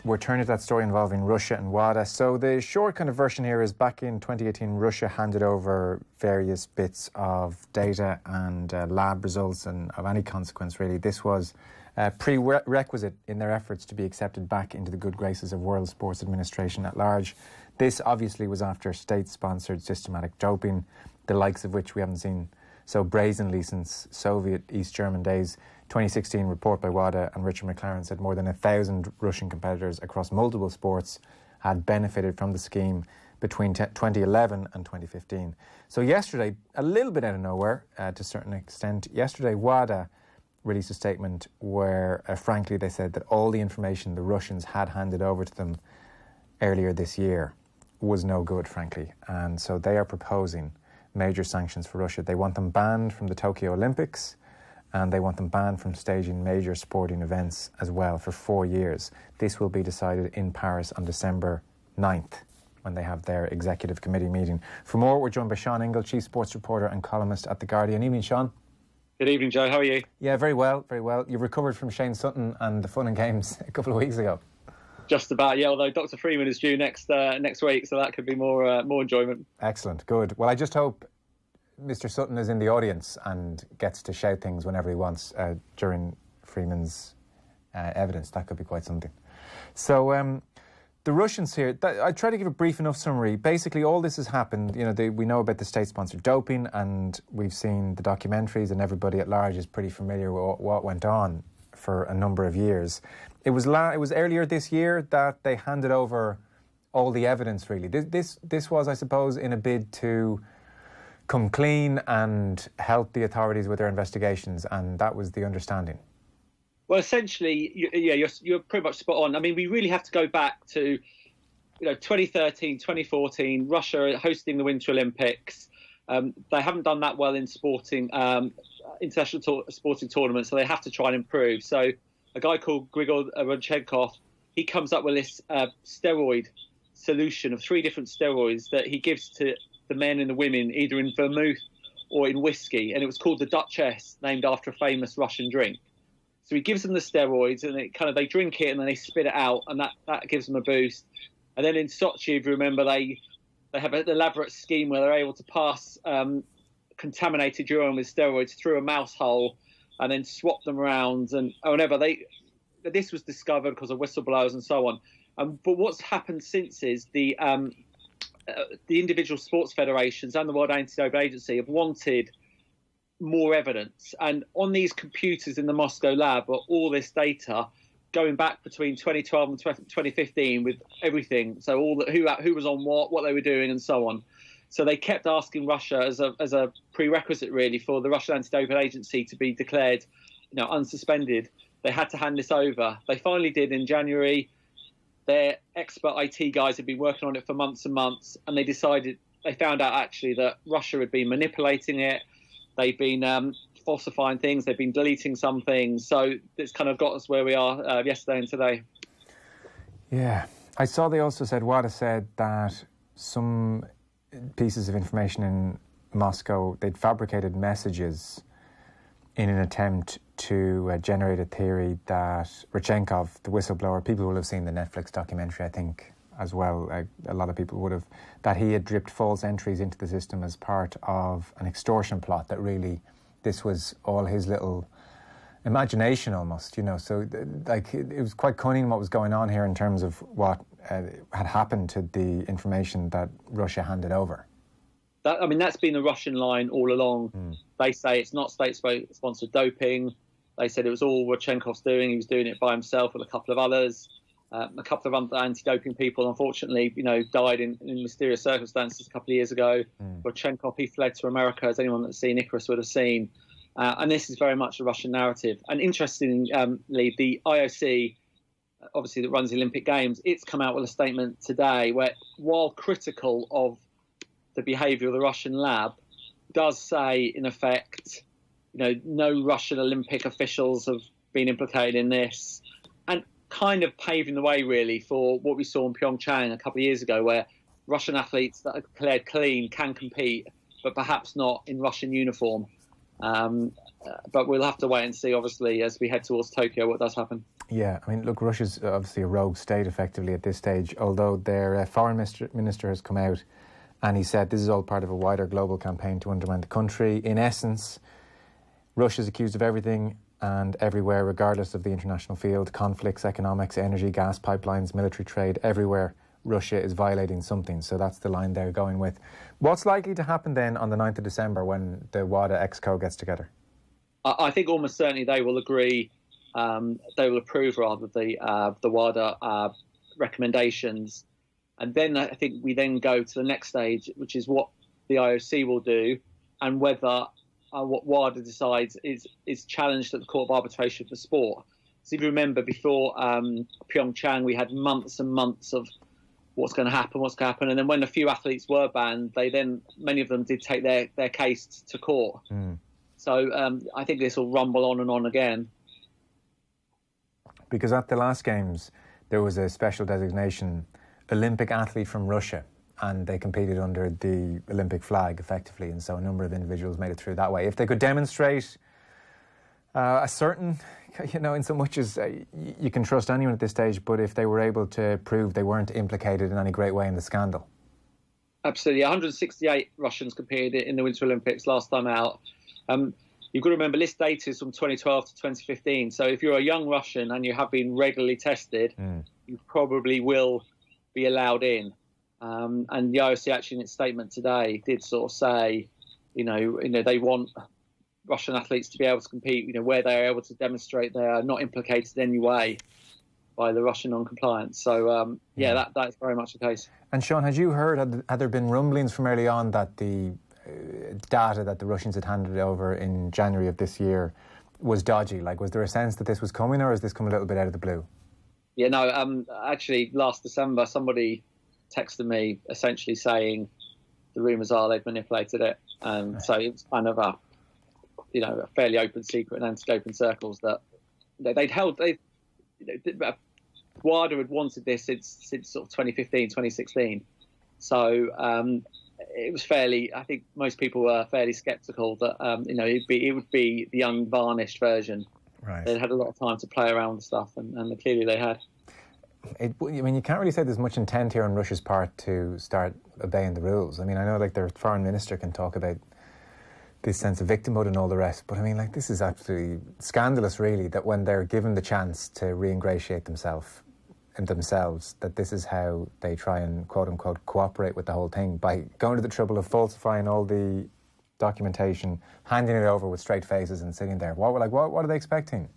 we're turning to that story involving Russia and WADA. So the short kind of version here is back in 2018, Russia handed over various bits of data and lab results and of any consequence, really. This was a prerequisite in their efforts to be accepted back into the good graces of World Sports Administration at large. This obviously was after state-sponsored systematic doping, the likes of which we haven't seen so brazenly since Soviet East German days. 2016 report by WADA and Richard McLaren said more than 1,000 Russian competitors across multiple sports had benefited from the scheme between 2011 and 2015. So yesterday, a little bit out of nowhere to a certain extent, yesterday WADA released a statement where, frankly, they said that all the information the Russians had handed over to them earlier this year was no good, frankly. And so they are proposing major sanctions for Russia. They want them banned from the Tokyo Olympics, and they want them banned from staging major sporting events as well for 4 years. This will be decided in Paris on December 9th when they have their executive committee meeting. For more, we're joined by Sean Ingle, chief sports reporter and columnist at The Guardian. Evening, Sean. Good evening, Joe. How are you? Yeah, very well, very well. You recovered from Shane Sutton and the fun and games a couple of weeks ago. Just about, yeah, although Dr. Freeman is due next week, so that could be more enjoyment. Excellent, good. Well, I just hope Mr. Sutton is in the audience and gets to shout things whenever he wants during Freeman's evidence. That could be quite something. So the Russians here, I try to give a brief enough summary. Basically, all this has happened. You know, we know about the state-sponsored doping, and we've seen the documentaries, and everybody at large is pretty familiar with what went on for a number of years. It was earlier this year that they handed over all the evidence, really. This was, I suppose, in a bid to come clean and help the authorities with their investigations, and that was the understanding. Well, essentially, you're pretty much spot on. I mean, we really have to go back to 2013, 2014, Russia hosting the Winter Olympics. They haven't done that well in sporting international sporting tournaments, so they have to try and improve. So a guy called Grigor Rodchenkov, he comes up with this steroid solution of 3 different steroids that he gives to the men and the women, either in vermouth or in whiskey, and it was called the Duchess, named after a famous Russian drink. So he gives them the steroids, and they drink it and then they spit it out, and that gives them a boost. And then in Sochi, if you remember, they have an elaborate scheme where they're able to pass contaminated urine with steroids through a mouse hole and then swap them around. And whenever this was discovered because of whistleblowers and so on. But what's happened since is the individual sports federations and the World Anti-Doping Agency have wanted more evidence. And on these computers in the Moscow lab are all this data going back between 2012 and 2015 with everything. So all who was on what they were doing and so on. So they kept asking Russia as a prerequisite, really, for the Russian Anti-Doping Agency to be declared, unsuspended. They had to hand this over. They finally did in January. Their expert IT guys had been working on it for months and months, and they found out actually that Russia had been manipulating it. They've been falsifying things. They've been deleting some things. So it's kind of got us where we are yesterday and today. Yeah. I saw WADA said that some pieces of information in Moscow, they'd fabricated messages in an attempt to generate a theory that Rodchenkov, the whistleblower, people will have seen the Netflix documentary, I think, as well, a lot of people would have, that he had dripped false entries into the system as part of an extortion plot, that really this was all his little imagination almost, so it was quite cunning what was going on here in terms of what had happened to the information that Russia handed over. That's been the Russian line all along. They say it's not state-sponsored doping. They said it was all Rodchenkov's doing. He was doing it by himself with a couple of others. A couple of other anti-doping people, unfortunately, died in mysterious circumstances a couple of years ago. Rodchenkov, he fled to America, as anyone that's seen Icarus would have seen. And this is very much a Russian narrative. And interestingly, the IOC, obviously, that runs the Olympic Games, it's come out with a statement today where, while critical of the behaviour of the Russian lab, does say, in effect, no Russian Olympic officials have been implicated in this, and kind of paving the way, really, for what we saw in Pyeongchang a couple of years ago, where Russian athletes that are declared clean can compete, but perhaps not in Russian uniform. But we'll have to wait and see, obviously, as we head towards Tokyo, what does happen. Yeah, I mean, look, Russia's obviously a rogue state effectively at this stage, although their foreign minister has come out and he said this is all part of a wider global campaign to undermine the country. In essence, Russia's accused of everything and everywhere, regardless of the international field, conflicts, economics, energy, gas pipelines, military trade, everywhere. Russia is violating something. So that's the line they're going with. What's likely to happen then on the 9th of December when the WADA Exco gets together? I think almost certainly they will agree. They will approve rather the WADA recommendations, and then I think we then go to the next stage, which is what the IOC will do, and whether what WADA decides is challenged at the Court of Arbitration for Sport. So if you remember, before Pyeongchang, we had months and months of what's going to happen, and then when a few athletes were banned, many of them did take their case to court. So I think this will rumble on and on again. Because at the last Games, there was a special designation, Olympic athlete from Russia, and they competed under the Olympic flag, effectively, and so a number of individuals made it through that way. If they could demonstrate a certain, in so much as you can trust anyone at this stage, but if they were able to prove they weren't implicated in any great way in the scandal. Absolutely. 168 Russians competed in the Winter Olympics last time out. You've got to remember, list data is from 2012 to 2015. So if you're a young Russian and you have been regularly tested, you probably will be allowed in. And the IOC actually in its statement today did sort of say, they want Russian athletes to be able to compete, where they are able to demonstrate they are not implicated in any way by the Russian non-compliance. So, that's very much the case. And Sean, had you heard, had there been rumblings from early on that the data that the Russians had handed over in January of this year was dodgy? Like, was there a sense that this was coming, or has this come a little bit out of the blue? Yeah, no, actually last December somebody texted me essentially saying the rumours are they've manipulated it. So it's kind of a fairly open secret in anti-doping circles that WADA had wanted this since sort of 2015, 2016. So it was I think most people were fairly sceptical that it would be the unvarnished version. Right. They had a lot of time to play around with stuff, and clearly they had. You can't really say there's much intent here on Russia's part to start obeying the rules. I mean, I know their foreign minister can talk about this sense of victimhood and all the rest, but I mean, this is absolutely scandalous, really, that when they're given the chance to re-ingratiate themselves, that this is how they try and quote-unquote cooperate with the whole thing, by going to the trouble of falsifying all the documentation, handing it over with straight faces and sitting there. What are they expecting?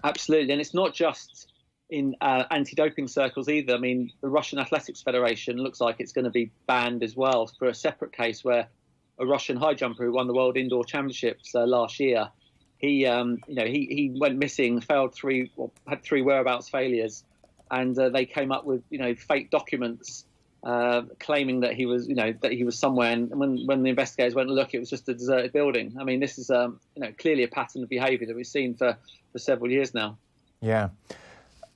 Absolutely, and it's not just in anti-doping circles either. I mean, the Russian Athletics Federation looks like it's going to be banned as well for a separate case where a Russian high jumper who won the World Indoor Championships last year, he went missing, had three whereabouts failures, and they came up with fake documents claiming that he was somewhere, and when the investigators went to look, it was just a deserted building. I mean, this is clearly a pattern of behaviour that we've seen for several years now. Yeah.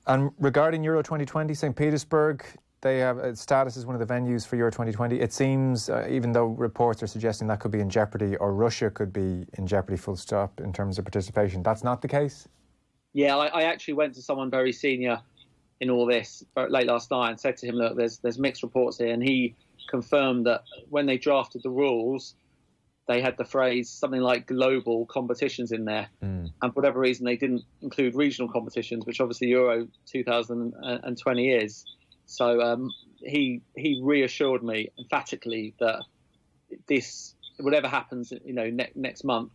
And regarding Euro 2020, St. Petersburg, they have a status as one of the venues for Euro 2020. It seems, even though reports are suggesting that could be in jeopardy, or Russia could be in jeopardy full stop in terms of participation, that's not the case? Yeah, I actually went to someone very senior in all this late last night and said to him, look, there's mixed reports here. And he confirmed that when they drafted the rules, they had the phrase something like global competitions in there. And for whatever reason, they didn't include regional competitions, which obviously Euro 2020 is. So he reassured me emphatically that this, whatever happens, next month,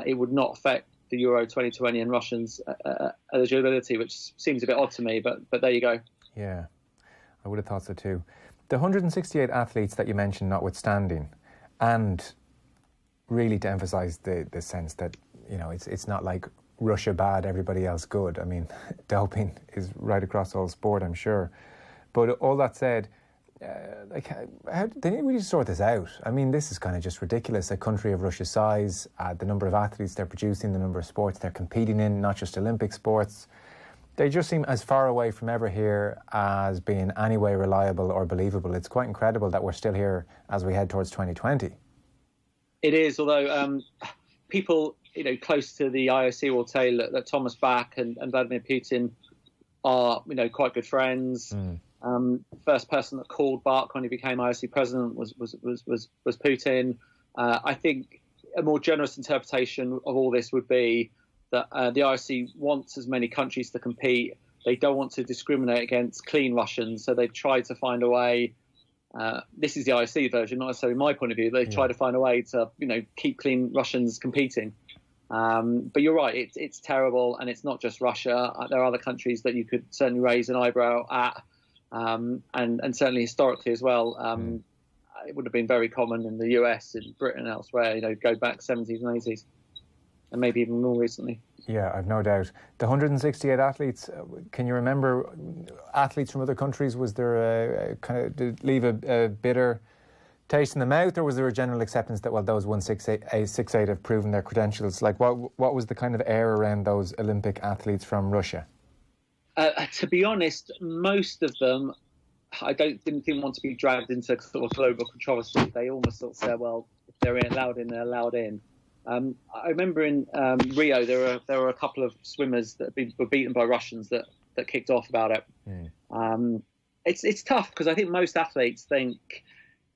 it would not affect the Euro 2020 and Russians' eligibility, which seems a bit odd to me, but there you go. Yeah, I would have thought so too. The 168 athletes that you mentioned notwithstanding, and really to emphasise the sense that, it's not like Russia bad, everybody else good. I mean, doping is right across all sport, I'm sure. But all that said, how they need to sort this out. I mean, this is kind of just ridiculous. A country of Russia's size, the number of athletes they're producing, the number of sports they're competing in, not just Olympic sports. They just seem as far away from ever here as being any way reliable or believable. It's quite incredible that we're still here as we head towards 2020. It is, although people close to the IOC will tell you that Thomas Bach and Vladimir Putin are, quite good friends. First person that called Bach when he became IOC president was Putin. I think a more generous interpretation of all this would be that the IOC wants as many countries to compete. They don't want to discriminate against clean Russians, so they've tried to find a way. This is the IOC version, not necessarily my point of view. They've tried to find a way to, keep clean Russians competing. But you're right, it's terrible, and it's not just Russia. There are other countries that you could certainly raise an eyebrow at, and certainly historically as well. It would have been very common in the US, in Britain, and elsewhere. Go back 70s and 80s, and maybe even more recently. Yeah, I've no doubt. The 168 athletes, can you remember athletes from other countries? Was there did it leave a bitter taste in the mouth, or was there a general acceptance that, well, those 168 have proven their credentials? Like, what was the kind of air around those Olympic athletes from Russia? To be honest, most of them, I didn't want to be dragged into sort of global controversy. They almost sort of said, well, if they're allowed in, they're allowed in. I remember in Rio, there were a couple of swimmers that were beaten by Russians that kicked off about it. It's tough because I think most athletes think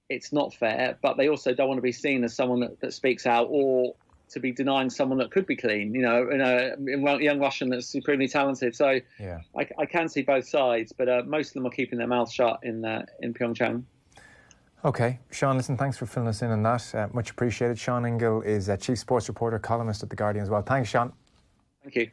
it's not fair, but they also don't want to be seen as someone that speaks out, or to be denying someone that could be clean, a young Russian that's supremely talented. So yeah. I can see both sides, but most of them are keeping their mouths shut in Pyeongchang. OK. Sean, listen, thanks for filling us in on that. Much appreciated. Sean Ingle is a chief sports reporter, columnist at The Guardian as well. Thanks, Sean. Thank you.